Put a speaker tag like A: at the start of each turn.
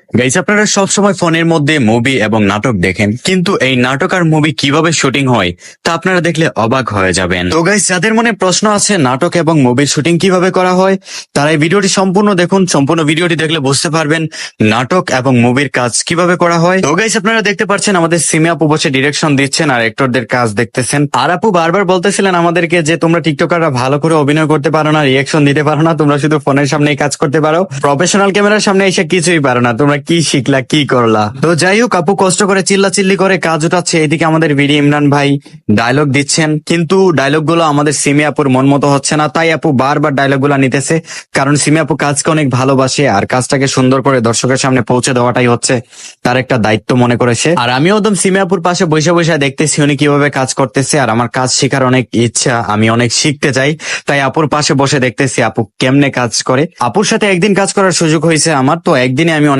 A: Guys, আপনারা সবসময় ফোনের মধ্যে মুভি এবং নাটক দেখেন, কিন্তু এই নাটক আর মুভি কিভাবে শুটিং হয় তা আপনারা দেখলে অবাক হয়ে যাবেন। তো গাইস, যাদের মনে প্রশ্ন আছে নাটক এবং মুভির শুটিং কিভাবে করা হয়, তারা এই ভিডিওটি সম্পূর্ণ দেখুন। সম্পূর্ণ ভিডিওটি দেখলে বুঝতে পারবেন নাটক এবং মুভির কাজ কিভাবে করা হয়। তো গাইস, আপনারা দেখতে পাচ্ছেন আমাদের সিমি আপু বসে ডিরেকশন দিচ্ছেন আর অ্যাক্টরদের কাজ দেখতেছেন। আর আপু বারবার বলতেছিলেন আমাদেরকে যে তোমরা টিকটকাররা ভালো করে অভিনয় করতে পারো না, রিয়াকশন দিতে পারো না, তোমরা শুধু ফোনের সামনেই কাজ করতে পারো, প্রফেশনাল ক্যামেরার সামনে এসে কিছুই পারো না, তোমরা কি শিখলা, কি করলা। তো যাই হোক, আপু কষ্ট করে চিল্লাচিল্লি করে কাজ উঠাচ্ছে, এদিকে আমাদের ভিডি ইমরান ভাই ডায়লগ দিচ্ছেন, কিন্তু ডায়লগ গুলো আমাদের সিমি আপুর মন মতো হচ্ছে না। তাই আপু বারবার ডায়লগ গুলা নিতেছে, কারণ সিমি আপু কাজকে অনেক ভালোবাসে আর কাজটাকে সুন্দর করে দর্শকের সামনে পৌঁছে দেওয়াটাই হচ্ছে তার একটা দায়িত্ব মনে করেছে। আর আমিও একদম সিমি আপুর পাশে বসে বসে দেখতেছি উনি কিভাবে কাজ করতেছে, আর আমার কাজ শেখার অনেক ইচ্ছা, আমি অনেক শিখতে চাই। তাই আপুর পাশে বসে দেখতেছি আপু কেমনে কাজ করে। আপুর সাথে একদিন কাজ করার সুযোগ হয়েছে আমার, তো একদিনে আমি অনেক